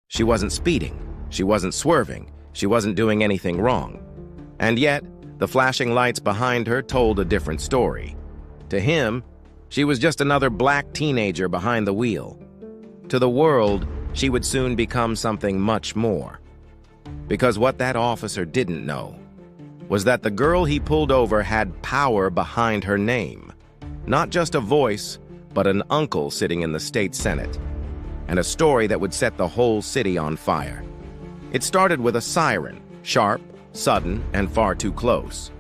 She wasn't speeding. She wasn't swerving. She wasn't doing anything wrong. And yet, the flashing lights behind her told a different story. To him, she was just another black teenager behind the wheel. To the world, she would soon become something much more. Because what that officer didn't know was that the girl he pulled over had power behind her name. Not just a voice, but an uncle sitting in the state senate. And a story that would set the whole city on fire. It started with a siren, sharp, sudden, and far too close.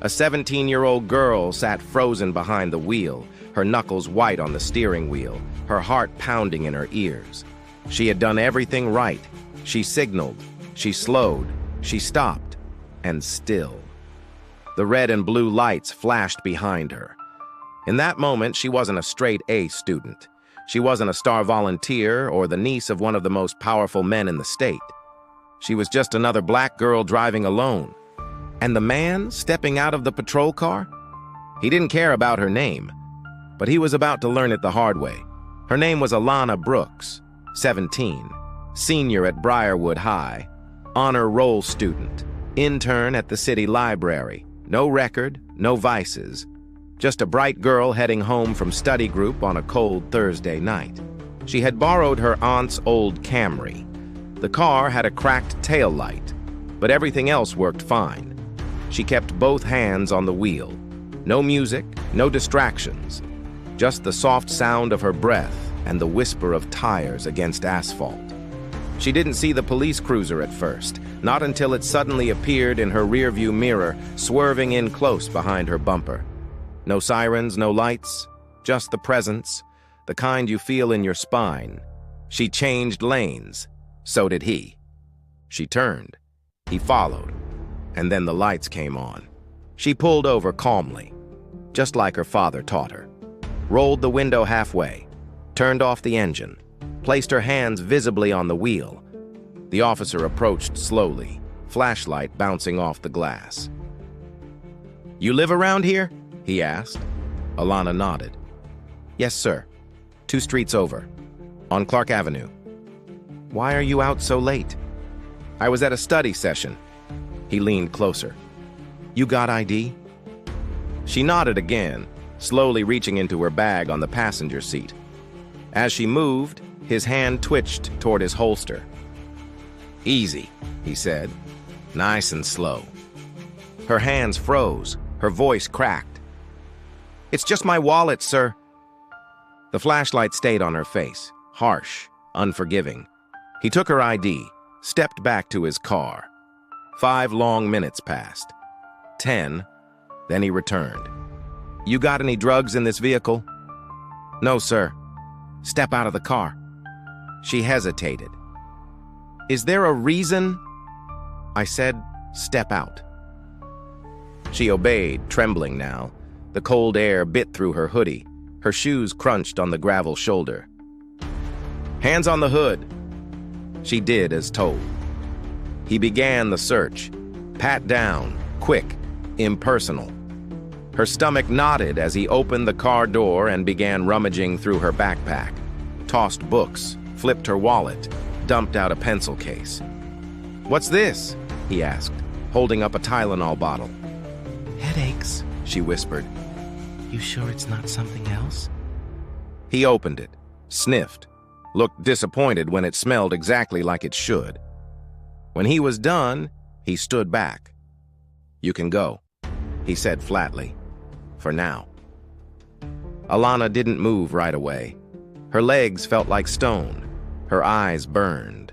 A 17-year-old girl sat frozen behind the wheel, her knuckles white on the steering wheel, her heart pounding in her ears. She had done everything right. She signaled, she slowed, she stopped, and still. The red and blue lights flashed behind her. In that moment, she wasn't a straight A student. She wasn't a star volunteer or the niece of one of the most powerful men in the state. She was just another black girl driving alone. And the man stepping out of the patrol car? He didn't care about her name, but he was about to learn it the hard way. Her name was Alana Brooks, 17, senior at Briarwood High, honor roll student, intern at the city library, no record, no vices, just a bright girl heading home from study group on a cold Thursday night. She had borrowed her aunt's old Camry. The car had a cracked taillight, but everything else worked fine. She kept both hands on the wheel. No music, no distractions, just the soft sound of her breath and the whisper of tires against asphalt. She didn't see the police cruiser at first, not until it suddenly appeared in her rearview mirror, swerving in close behind her bumper. No sirens, no lights, just the presence, the kind you feel in your spine. She changed lanes. So did he. She turned. He followed. And then the lights came on. She pulled over calmly, just like her father taught her. Rolled the window halfway, turned off the engine, placed her hands visibly on the wheel. The officer approached slowly, flashlight bouncing off the glass. "You live around here?" he asked. Alana nodded. "Yes, sir. 2 streets over, on Clark Avenue." "Why are you out so late?" "I was at a study session." He leaned closer. "You got ID?" She nodded again, slowly reaching into her bag on the passenger seat. As she moved, his hand twitched toward his holster. "Easy," he said, nice and slow. Her hands froze, her voice cracked. "It's just my wallet, sir." The flashlight stayed on her face, harsh, unforgiving. He took her ID, stepped back to his car. 5 long minutes passed. 10, then he returned. "You got any drugs in this vehicle?" "No, sir." "Step out of the car." She hesitated. "Is there a reason?" I said, "Step out." She obeyed, trembling now. The cold air bit through her hoodie. Her shoes crunched on the gravel shoulder. "Hands on the hood." She did as told. He began the search. Pat down, quick, impersonal. Her stomach knotted as he opened the car door and began rummaging through her backpack. Tossed books, flipped her wallet, dumped out a pencil case. "What's this?" he asked, holding up a Tylenol bottle. "Headaches," she whispered. "You sure it's not something else?" He opened it, sniffed, looked disappointed when it smelled exactly like it should. When he was done, he stood back. "You can go," he said flatly, "for now." Alana didn't move right away. Her legs felt like stone. Her eyes burned.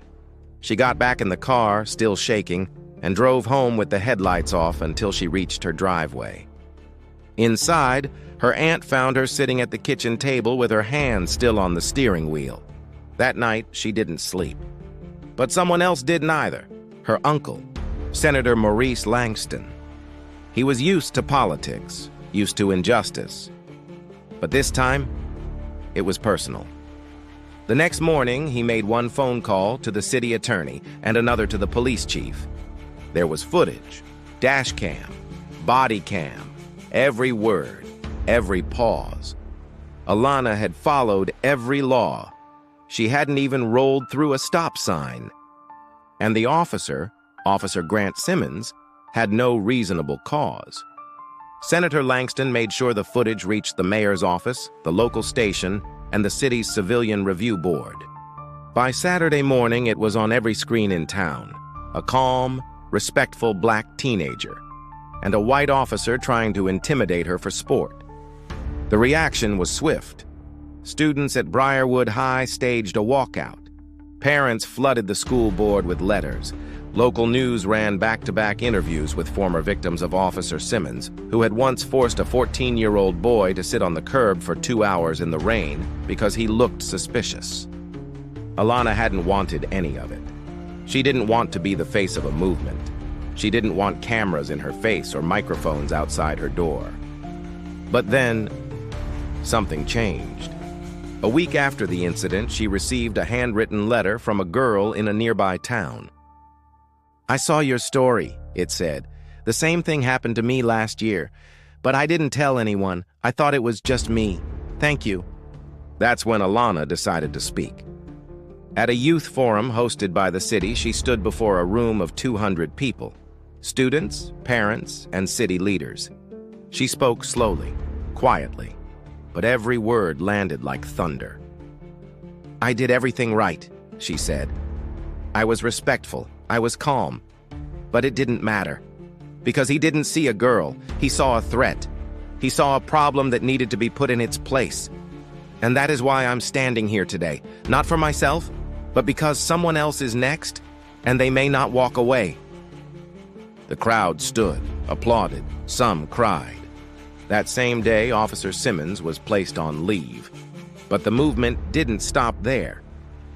She got back in the car, still shaking, and drove home with the headlights off until she reached her driveway. Inside, her aunt found her sitting at the kitchen table with her hand still on the steering wheel. That night, she didn't sleep. But someone else didn't either. Her uncle, Senator Maurice Langston. He was used to politics, used to injustice. But this time, it was personal. The next morning, he made one phone call to the city attorney and another to the police chief. There was footage, dash cam, body cam, every word, every pause. Alana had followed every law. She hadn't even rolled through a stop sign. And the officer, Officer Grant Simmons, had no reasonable cause. Senator Langston made sure the footage reached the mayor's office, the local station, and the city's Civilian Review Board. By Saturday morning, it was on every screen in town. A calm, respectful black teenager, and a white officer trying to intimidate her for sport. The reaction was swift. Students at Briarwood High staged a walkout. Parents flooded the school board with letters. Local news ran back-to-back interviews with former victims of Officer Simmons, who had once forced a 14-year-old boy to sit on the curb for 2 hours in the rain because he looked suspicious. Alana hadn't wanted any of it. She didn't want to be the face of a movement. She didn't want cameras in her face or microphones outside her door. But then, something changed. A week after the incident, she received a handwritten letter from a girl in a nearby town. "I saw your story," it said. "The same thing happened to me last year, but I didn't tell anyone. I thought it was just me. Thank you." That's when Alana decided to speak. At a youth forum hosted by the city, she stood before a room of 200 people, students, parents, and city leaders. She spoke slowly, quietly, but every word landed like thunder. "I did everything right," she said. "I was respectful, I was calm, but it didn't matter. Because he didn't see a girl, he saw a threat. He saw a problem that needed to be put in its place. And that is why I'm standing here today, not for myself, but because someone else is next, and they may not walk away." The crowd stood, applauded, some cried. That same day, Officer Simmons was placed on leave. But the movement didn't stop there.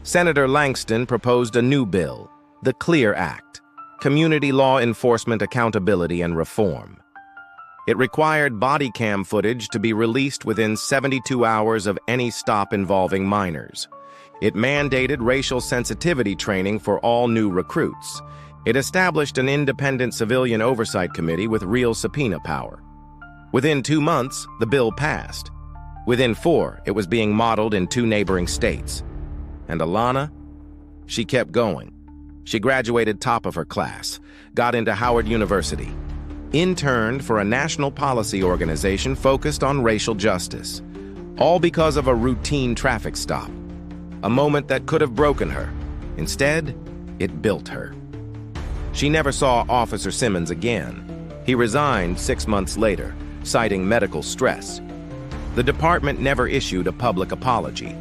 Senator Langston proposed a new bill, the CLEAR Act, Community Law Enforcement Accountability and Reform. It required body cam footage to be released within 72 hours of any stop involving minors. It mandated racial sensitivity training for all new recruits. It established an independent civilian oversight committee with real subpoena power. Within 2 months, the bill passed. Within 4, it was being modeled in 2 neighboring states. And Alana? She kept going. She graduated top of her class, got into Howard University, interned for a national policy organization focused on racial justice, all because of a routine traffic stop. A moment that could have broken her. Instead, it built her. She never saw Officer Simmons again. He resigned 6 months later, citing medical stress. The department never issued a public apology.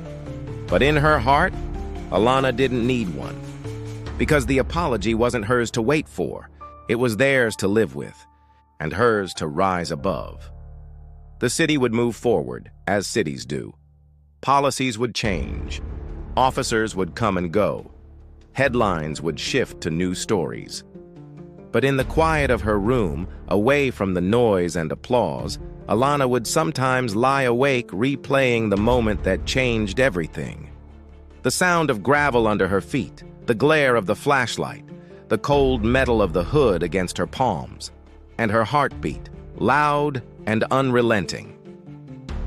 But in her heart, Alana didn't need one. Because the apology wasn't hers to wait for. It was theirs to live with, and hers to rise above. The city would move forward, as cities do. Policies would change. Officers would come and go. Headlines would shift to new stories. But in the quiet of her room, away from the noise and applause, Alana would sometimes lie awake replaying the moment that changed everything. The sound of gravel under her feet, the glare of the flashlight, the cold metal of the hood against her palms, and her heartbeat, loud and unrelenting.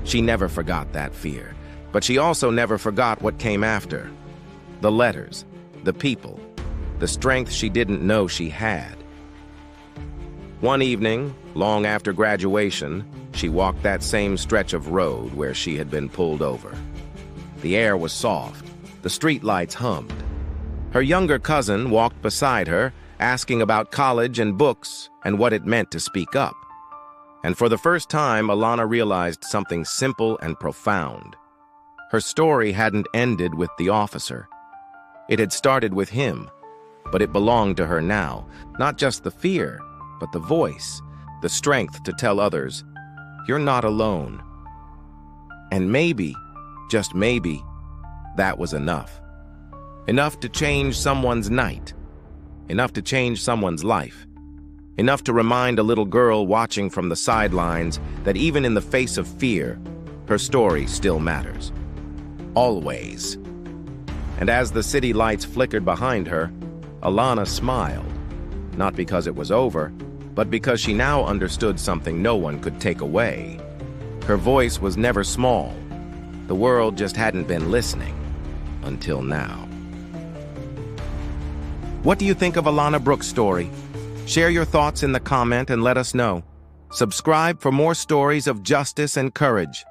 She never forgot that fear, but she also never forgot what came after. The letters, the people, the strength she didn't know she had. One evening, long after graduation, she walked that same stretch of road where she had been pulled over. The air was soft. The streetlights hummed. Her younger cousin walked beside her, asking about college and books and what it meant to speak up. And for the first time, Alana realized something simple and profound. Her story hadn't ended with the officer. It had started with him, but it belonged to her now. Not just the fear, but the voice, the strength to tell others, "You're not alone." And maybe, just maybe, that was enough. Enough to change someone's night. Enough to change someone's life. Enough to remind a little girl watching from the sidelines that even in the face of fear, her story still matters. Always. And as the city lights flickered behind her, Alana smiled. Not because it was over, but because she now understood something no one could take away. Her voice was never small. The world just hadn't been listening. until now. What do you think of Alana Brooks' story? Share your thoughts in the comment and let us know. Subscribe for more stories of justice and courage.